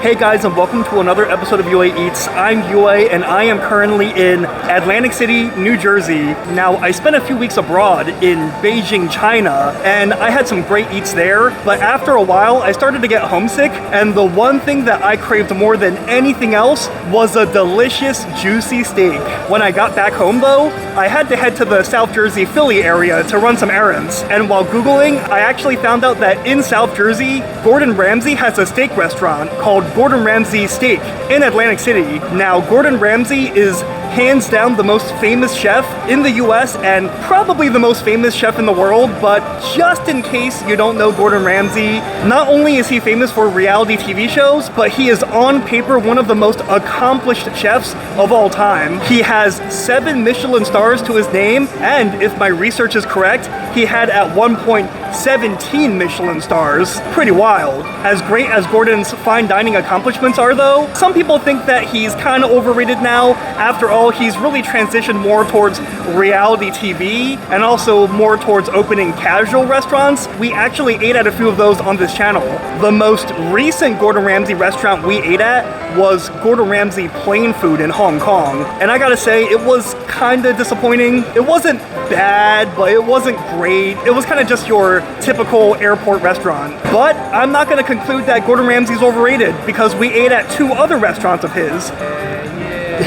Hey guys, and welcome to another episode of UA Eats. I'm UA and I am currently in Atlantic City, New Jersey. Now, I spent a few weeks abroad in Beijing, China, and I had some great eats there, but after a while, I started to get homesick, and the one thing that I craved more than anything else was a delicious, juicy steak. When I got back home though, I had to head to the South Jersey, Philly area to run some errands, and while Googling, I actually found out that in South Jersey, Gordon Ramsay has a steak restaurant called Gordon Ramsay Steak in Atlantic City. Now, Gordon Ramsay is hands down the most famous chef in the US and probably the most famous chef in the world, but just in case you don't know Gordon Ramsay, not only is he famous for reality TV shows, but he is on paper one of the most accomplished chefs of all time. He has 7 Michelin stars to his name, and if my research is correct, he had at one point 17 Michelin stars. Pretty wild. As great as Gordon's fine dining accomplishments are though, some people think that he's kind of overrated now. After all, he's really transitioned more towards reality TV and also more towards opening casual restaurants. We actually ate at a few of those on this channel. The most recent Gordon Ramsay restaurant we ate at was Gordon Ramsay Plain Food in Hong Kong. And I gotta say, it was kind of disappointing. It wasn't bad, but it wasn't great. It was kind of just your typical airport restaurant. But I'm not gonna conclude that Gordon Ramsay's overrated because we ate at 2 other restaurants of his.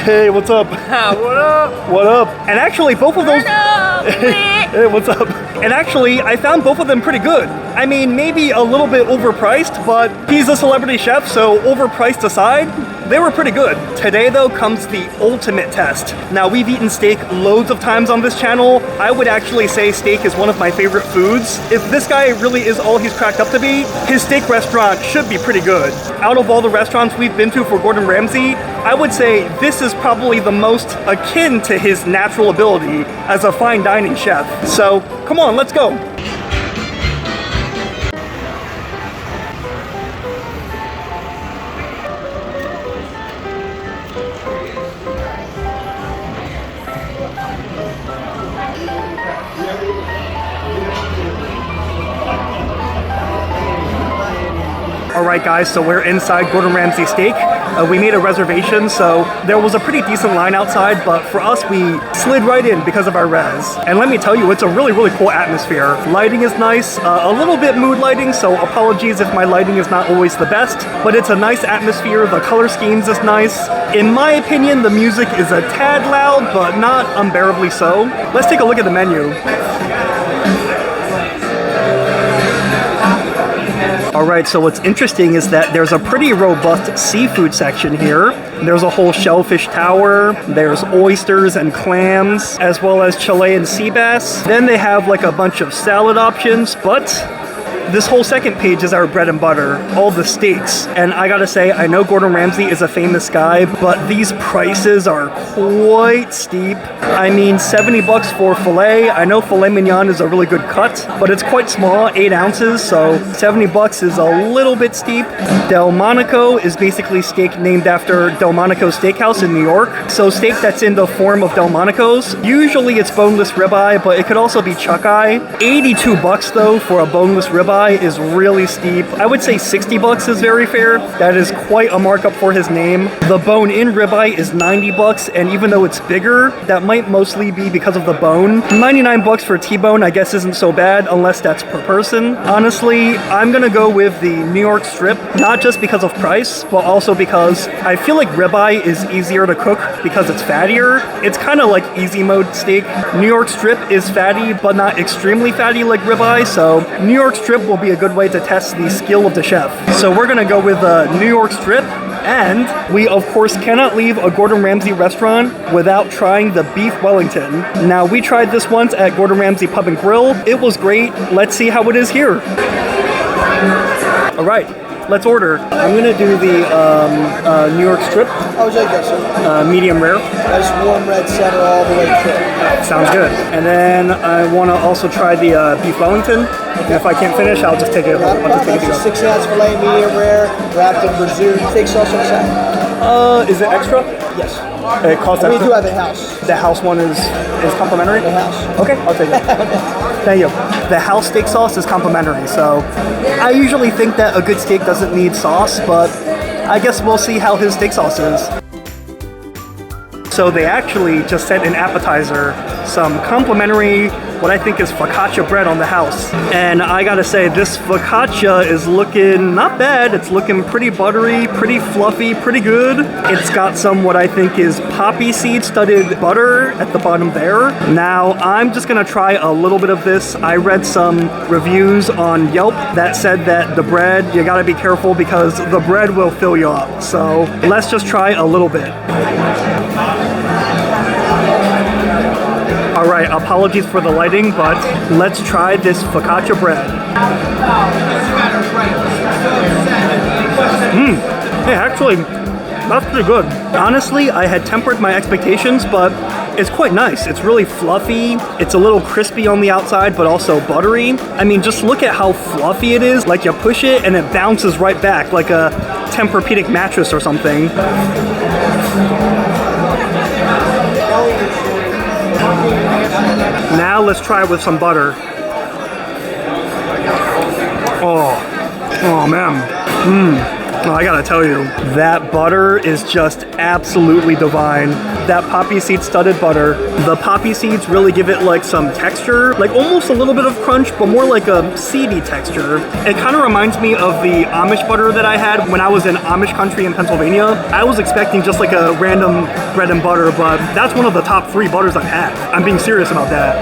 Hey, what's up? What up? What up? And actually, both of those... Hey, what's up? And actually, I found both of them pretty good. I mean, maybe a little bit overpriced, but he's a celebrity chef, so overpriced aside, they were pretty good. Today, though, comes the ultimate test. Now, we've eaten steak loads of times on this channel. I would actually say steak is one of my favorite foods. If this guy really is all he's cracked up to be, his steak restaurant should be pretty good. Out of all the restaurants we've been to for Gordon Ramsay, I would say this is probably the most akin to his natural ability as a fine dining chef. So, come on, let's go. Alright guys, so we're inside Gordon Ramsay Steak. We made a reservation, so there was a pretty decent line outside, but for us, we slid right in because of our res. And let me tell you, it's a really, really cool atmosphere. Lighting is nice, a little bit mood lighting, so apologies if my lighting is not always the best, but it's a nice atmosphere, the color schemes is nice. In my opinion, the music is a tad loud, but not unbearably so. Let's take a look at the menu. Alright, so what's interesting is that there's a pretty robust seafood section here. There's a whole shellfish tower, there's oysters and clams, as well as Chilean sea bass. Then they have like a bunch of salad options, but this whole second page is our bread and butter, all the steaks. And I gotta say, I know Gordon Ramsay is a famous guy, but these prices are quite steep. I mean, 70 bucks for filet. I know filet mignon is a really good cut, but it's quite small, 8 ounces, so 70 bucks is a little bit steep. Delmonico is basically steak named after Delmonico Steakhouse in New York. So steak that's in the form of Delmonico's. Usually it's boneless ribeye, but it could also be chuck eye. 82 bucks though for a boneless ribeye is really steep. I would say 60 bucks is very fair. That is quite a markup for his name. The bone-in ribeye is 90 bucks, and even though it's bigger, that might mostly be because of the bone. 99 bucks for T-bone I guess isn't so bad, unless that's per person. Honestly, I'm gonna go with the New York strip, not just because of price, but also because I feel like ribeye is easier to cook because it's fattier. It's kind of like easy mode steak. New York strip is fatty, but not extremely fatty like ribeye, so New York strip will be a good way to test the skill of the chef. So we're gonna go with a New York strip, and we of course cannot leave a Gordon Ramsay restaurant without trying the beef Wellington. Now, we tried this once at Gordon Ramsay Pub and Grill. It was great. Let's see how it is here. All right, let's order. I'm gonna do the New York strip. How would you like that, sir? Medium rare. Nice warm red center all the way through. Sounds good. And then I want to also try the beef Wellington. And if I can't finish, I'll just take it. I'll just take it to go. 6 ounce filet, medium rare, wrapped in brazoon. Steak sauce on the side. Is it extra? Yes. It costs extra? We do have a house. The house one is complimentary? The house. Okay, I'll take it. Thank you. The house steak sauce is complimentary, so I usually think that a good steak doesn't need sauce, but I guess we'll see how his steak sauce is. So they actually just sent an appetizer, some complimentary, what I think is focaccia bread on the house. And I gotta say, this focaccia is looking not bad. It's looking pretty buttery, pretty fluffy, pretty good. It's got some what I think is poppy seed studded butter at the bottom there. Now, I'm just gonna try a little bit of this. I read some reviews on Yelp that said that the bread, you gotta be careful because the bread will fill you up. So let's just try a little bit. All right, apologies for the lighting, but let's try this focaccia bread. Hey, actually, that's pretty good. Honestly, I had tempered my expectations, but it's quite nice. It's really fluffy. It's a little crispy on the outside, but also buttery. I mean, just look at how fluffy it is. Like you push it and it bounces right back like a Tempur-Pedic mattress or something. Now let's try it with some butter. Oh man. I gotta tell you, that butter is just absolutely divine. That poppy seed studded butter. The poppy seeds really give it like some texture, like almost a little bit of crunch, but more like a seedy texture. It kind of reminds me of the Amish butter that I had when I was in Amish country in Pennsylvania. I was expecting just like a random bread and butter, but that's one of the top 3 butters I've had. I'm being serious about that.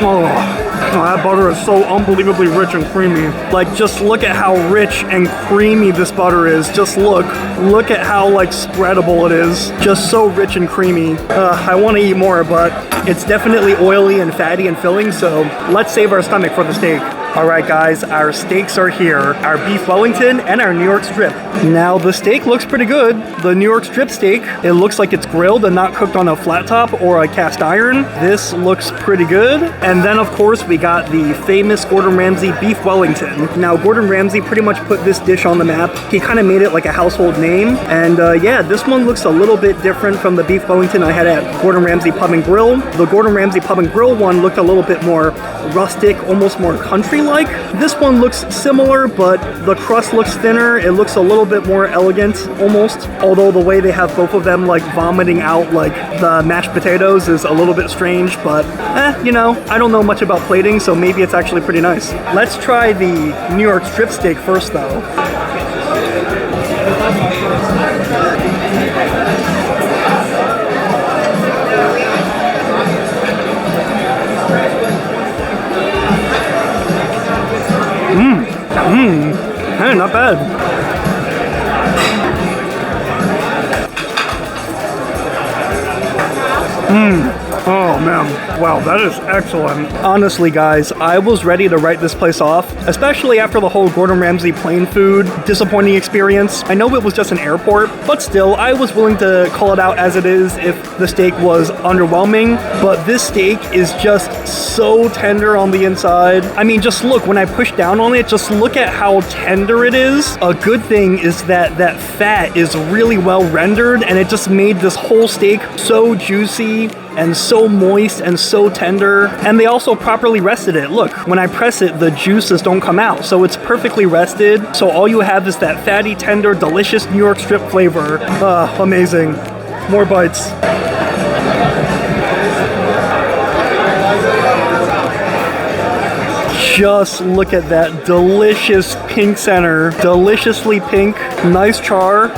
Oh, that butter is so unbelievably rich and creamy. Like, just look at how rich and creamy this butter is. Just look at how like spreadable it is. Just so rich and creamy. I want to eat more, but it's definitely oily and fatty and filling, so let's save our stomach for the steak. All right, guys, our steaks are here. Our beef Wellington and our New York strip. Now, the steak looks pretty good. The New York strip steak, it looks like it's grilled and not cooked on a flat top or a cast iron. This looks pretty good. And then, of course, we got the famous Gordon Ramsay beef Wellington. Now, Gordon Ramsay pretty much put this dish on the map. He kind of made it like a household name. And yeah, this one looks a little bit different from the beef Wellington I had at Gordon Ramsay Pub and Grill. The Gordon Ramsay Pub and Grill one looked a little bit more rustic, almost more country-like. This one looks similar, but the crust looks thinner. It looks a little bit more elegant, almost. Although the way they have both of them like vomiting out like the mashed potatoes is a little bit strange, but you know, I don't know much about plating, so maybe it's actually pretty nice. Let's try the New York strip steak first, though. Hey, not bad. Oh man, wow, that is excellent. Honestly, guys, I was ready to write this place off, especially after the whole Gordon Ramsay plain food disappointing experience. I know it was just an airport, but still, I was willing to call it out as it is if the steak was underwhelming, but this steak is just so tender on the inside. I mean, just look, when I push down on it, just look at how tender it is. A good thing is that that fat is really well rendered, and it just made this whole steak so juicy and so moist and so tender. And they also properly rested it. Look, when I press it, the juices don't come out, so it's perfectly rested. So all you have is that fatty, tender, delicious New York strip flavor. Amazing. More bites. Just look at that delicious pink center. Deliciously pink, nice char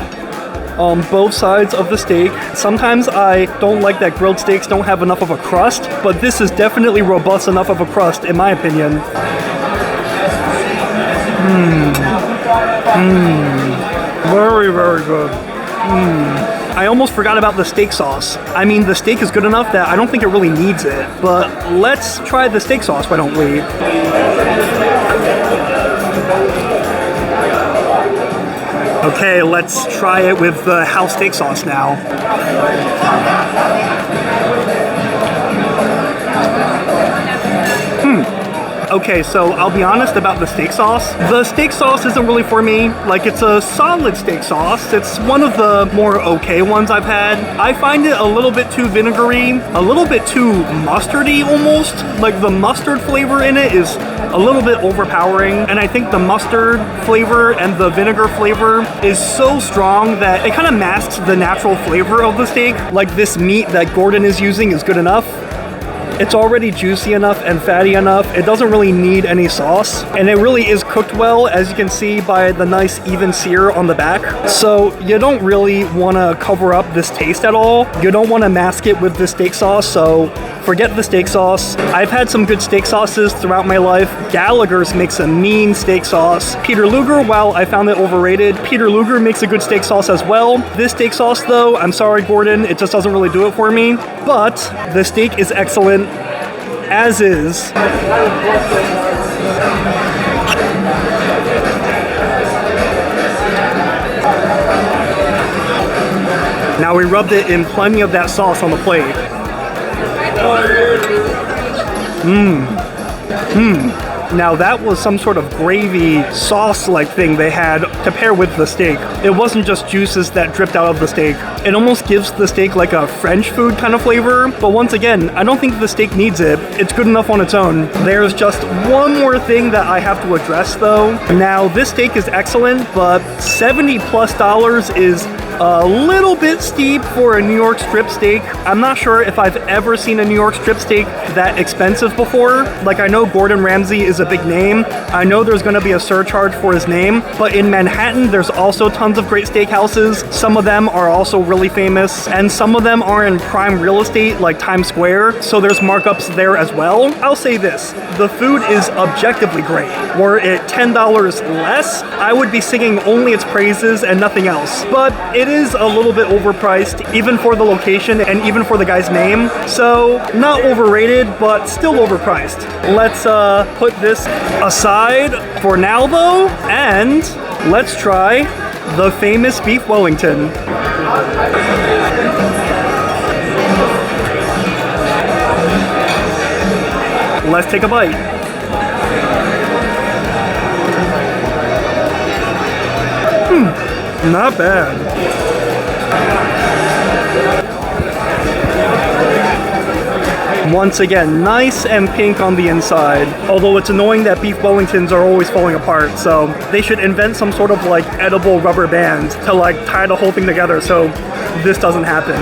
on both sides of the steak. Sometimes I don't like that grilled steaks don't have enough of a crust, but this is definitely robust enough of a crust, in my opinion. Very, very good. I almost forgot about the steak sauce. I mean, the steak is good enough that I don't think it really needs it, but let's try the steak sauce, why don't we? Okay, let's try it with the house steak sauce now. Okay, so I'll be honest about the steak sauce. The steak sauce isn't really for me. Like, it's a solid steak sauce. It's one of the more okay ones I've had. I find it a little bit too vinegary, a little bit too mustardy almost. Like, the mustard flavor in it is a little bit overpowering, and I think the mustard flavor and the vinegar flavor is so strong that it kind of masks the natural flavor of the steak. Like, this meat that Gordon is using is good enough. It's already juicy enough and fatty enough. It doesn't really need any sauce, and it really is cooked well, as you can see by the nice even sear on the back. So you don't really want to cover up this taste at all. You don't want to mask it with the steak sauce, so forget the steak sauce. I've had some good steak sauces throughout my life. Gallagher's makes a mean steak sauce. Peter Luger, while I found it overrated, Peter Luger makes a good steak sauce as well. This steak sauce though, I'm sorry Gordon, it just doesn't really do it for me. But the steak is excellent, as is. Now we rubbed it in plenty of that sauce on the plate. Now that was some sort of gravy sauce-like thing they had to pair with the steak. It wasn't just juices that dripped out of the steak. It almost gives the steak like a French food kind of flavor, but once again, I don't think the steak needs it. It's good enough on its own. There's just one more thing that I have to address though. Now this steak is excellent, but $70+ is a little bit steep for a New York strip steak. I'm not sure if I've ever seen a New York strip steak that expensive before. Like, I know Gordon Ramsay is a big name. I know there's gonna be a surcharge for his name, but in Manhattan, there's also tons of great steakhouses. Some of them are also really famous, and some of them are in prime real estate like Times Square, so there's markups there as well. I'll say this, the food is objectively great. Were it $10 less, I would be singing only its praises and nothing else. But it is a little bit overpriced, even for the location and even for the guy's name. So not overrated, but still overpriced. Let's put this aside for now though, and let's try the famous beef Wellington. Let's take a bite. Not bad. Once again, nice and pink on the inside. Although it's annoying that beef Wellingtons are always falling apart, so they should invent some sort of like edible rubber band to like tie the whole thing together so this doesn't happen.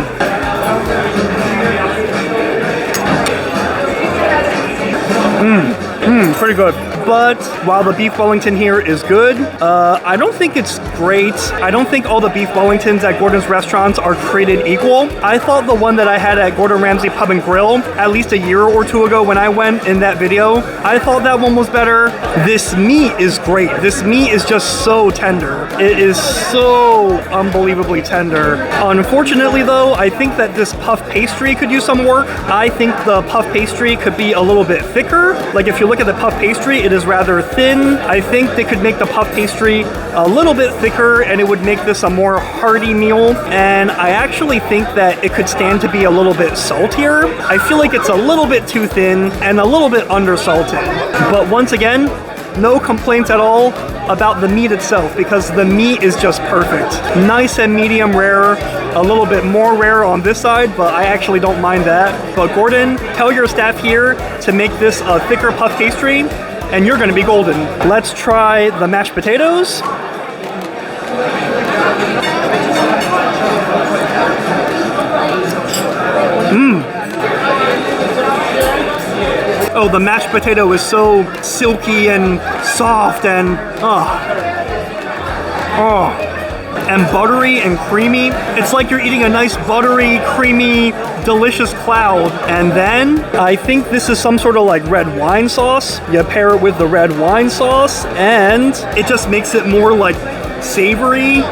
Pretty good. But while the beef Wellington here is good, I don't think it's great. I don't think all the beef Wellingtons at Gordon's restaurants are created equal. I thought the one that I had at Gordon Ramsay Pub and Grill at least a year or two ago when I went in that video, I thought that one was better. This meat is great. This meat is just so tender. It is so unbelievably tender. Unfortunately though, I think that this puff pastry could use some work. I think the puff pastry could be a little bit thicker. Like, if you look at the puff pastry, it is rather thin. I think they could make the puff pastry a little bit thicker and it would make this a more hearty meal. And I actually think that it could stand to be a little bit saltier. I feel like it's a little bit too thin and a little bit undersalted. But once again, no complaints at all about the meat itself because the meat is just perfect. Nice and medium rare, a little bit more rare on this side, but I actually don't mind that. But Gordon, tell your staff here to make this a thicker puff pastry and you're gonna be golden. Let's try the mashed potatoes. Oh, the mashed potato is so silky and soft and and buttery and creamy. It's like you're eating a nice buttery, creamy, delicious cloud. And then I think this is some sort of like red wine sauce. You pair it with the red wine sauce and it just makes it more like savory.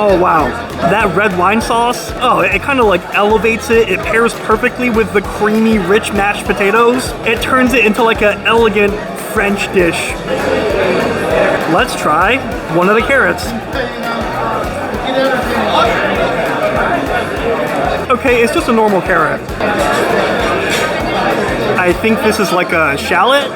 Oh wow. That red wine sauce, it kind of like elevates it. It pairs perfectly with the creamy, rich mashed potatoes. It turns it into like an elegant French dish. Let's try one of the carrots. Okay, it's just a normal carrot. I think this is like a shallot.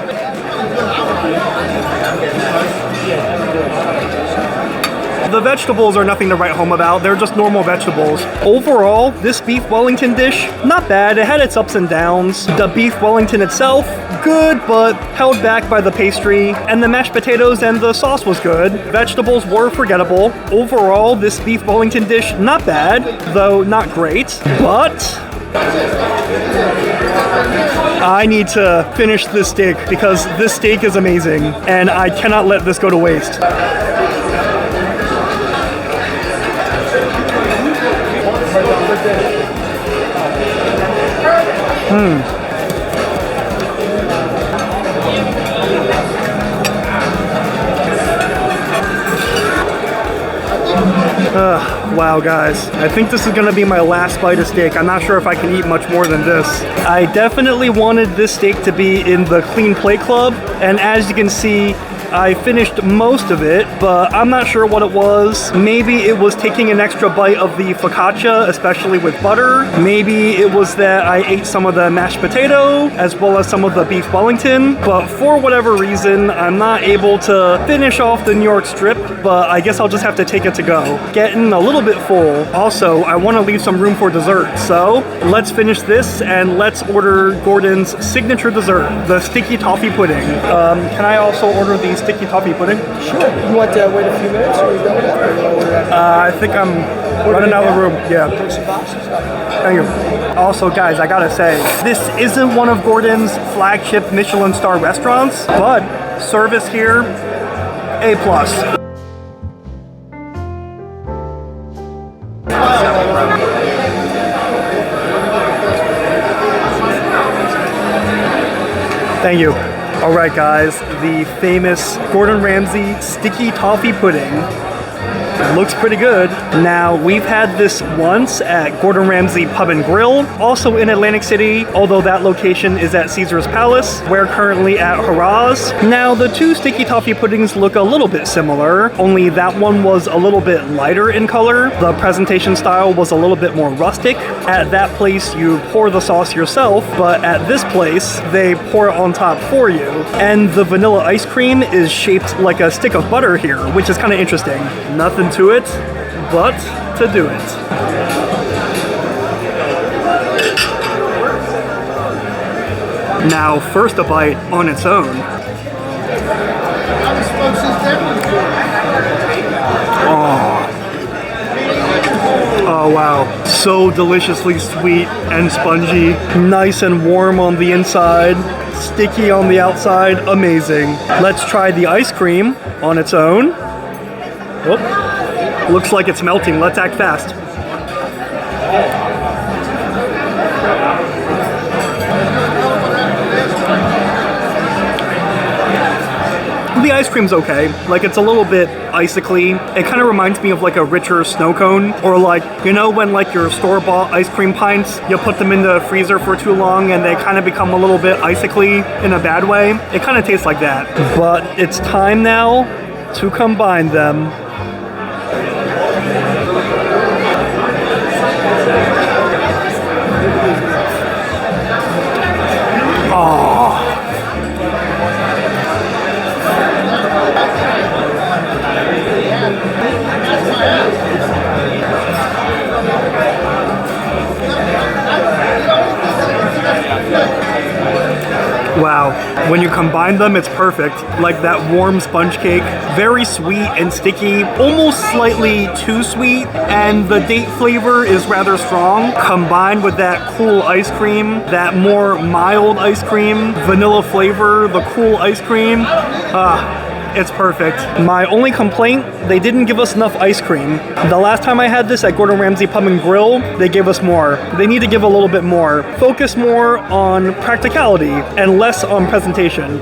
The vegetables are nothing to write home about. They're just normal vegetables. Overall, this beef Wellington dish, not bad. It had its ups and downs. The beef Wellington itself, good, but held back by the pastry. And the mashed potatoes and the sauce was good. Vegetables were forgettable. Overall, this beef Wellington dish, not bad, though not great. But I need to finish this steak because this steak is amazing and I cannot let this go to waste. Wow, guys. I think this is going to be my last bite of steak. I'm not sure if I can eat much more than this. I definitely wanted this steak to be in the Clean Plate Club, and as you can see, I finished most of it, but I'm not sure what it was. Maybe it was taking an extra bite of the focaccia, especially with butter. Maybe it was that I ate some of the mashed potato, as well as some of the beef Wellington. But for whatever reason, I'm not able to finish off the New York strip, but I guess I'll just have to take it to go. Getting a little bit full. Also, I want to leave some room for dessert, so let's finish this and let's order Gordon's signature dessert, the sticky toffee pudding. Can I also order the sticky toffee pudding? Sure. You want to wait a few minutes or you done with that? Or you want to order that? I think I'm running out of the room. Yeah. Take some boxes. Thank you. Also, guys, I gotta say, this isn't one of Gordon's flagship Michelin star restaurants, but service here, A+. Thank you. All right, guys, the famous Gordon Ramsay sticky toffee pudding looks pretty good. Now, we've had this once at Gordon Ramsay Pub and Grill, also in Atlantic City, although that location is at Caesar's Palace. We're currently at Harrah's. Now, the two sticky toffee puddings look a little bit similar, only that one was a little bit lighter in color. The presentation style was a little bit more rustic. At that place, you pour the sauce yourself, but at this place, they pour it on top for you. And the vanilla ice cream is shaped like a stick of butter here, which is kind of interesting. Nothing to it, but to do it. Now, first a bite on its own. Oh wow, so deliciously sweet and spongy, nice and warm on the inside, sticky on the outside, amazing. Let's try the ice cream on its own. Whoop. Looks like it's melting. Let's act fast. The ice cream's okay. Like, it's a little bit icically. It kind of reminds me of like a richer snow cone, or like, you know, when like your store-bought ice cream pints, you put them in the freezer for too long and they kind of become a little bit icically in a bad way. It kind of tastes like that. But it's time now to combine them. Wow, when you combine them, it's perfect. Like that warm sponge cake, very sweet and sticky, almost slightly too sweet, and the date flavor is rather strong, combined with that cool ice cream, that more mild ice cream, vanilla flavor, the cool ice cream. It's perfect. My only complaint, they didn't give us enough ice cream. The last time I had this at Gordon Ramsay Pub and Grill, they gave us more. They need to give a little bit more. Focus more on practicality and less on presentation.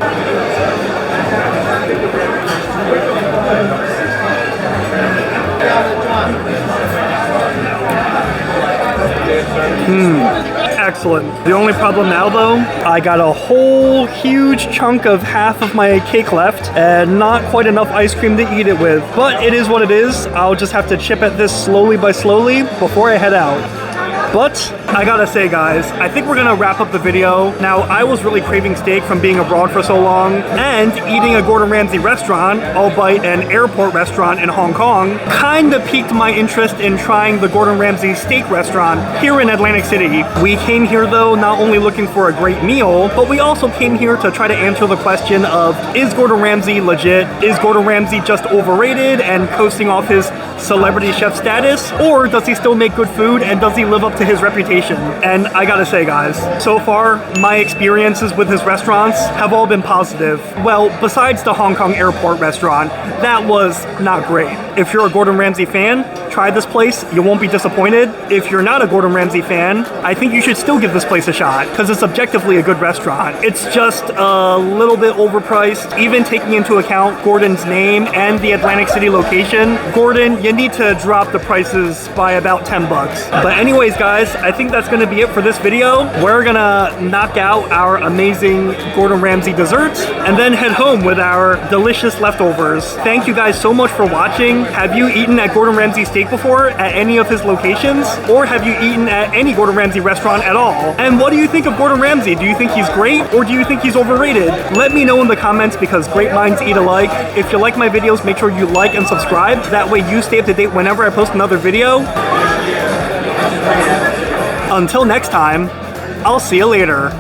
Excellent. The only problem now though, I got a whole huge chunk of half of my cake left and not quite enough ice cream to eat it with. But it is what it is. I'll just have to chip at this slowly by slowly before I head out. But I gotta say, guys, I think we're gonna wrap up the video. Now, I was really craving steak from being abroad for so long, and eating a Gordon Ramsay restaurant, albeit an airport restaurant in Hong Kong, kinda piqued my interest in trying the Gordon Ramsay steak restaurant here in Atlantic City. We came here, though, not only looking for a great meal, but we also came here to try to answer the question of, is Gordon Ramsay legit? Is Gordon Ramsay just overrated and coasting off his celebrity chef status? Or does he still make good food, and does he live up to his reputation? And I gotta say, guys, so far, my experiences with his restaurants have all been positive. Well, besides the Hong Kong airport restaurant, that was not great. If you're a Gordon Ramsay fan, try this place, you won't be disappointed. If you're not a Gordon Ramsay fan, I think you should still give this place a shot, because it's objectively a good restaurant. It's just a little bit overpriced, even taking into account Gordon's name and the Atlantic City location. Gordon, you need to drop the prices by about 10 bucks. But anyways, guys, I think that's gonna be it for this video. We're gonna knock out our amazing Gordon Ramsay desserts and then head home with our delicious leftovers. Thank you guys so much for watching. Have you eaten at Gordon Ramsay steak before at any of his locations? Or have you eaten at any Gordon Ramsay restaurant at all? And what do you think of Gordon Ramsay? Do you think he's great, or do you think he's overrated? Let me know in the comments, because great minds eat alike. If you like my videos, make sure you like and subscribe. That way you stay up to date whenever I post another video. Until next time, I'll see you later.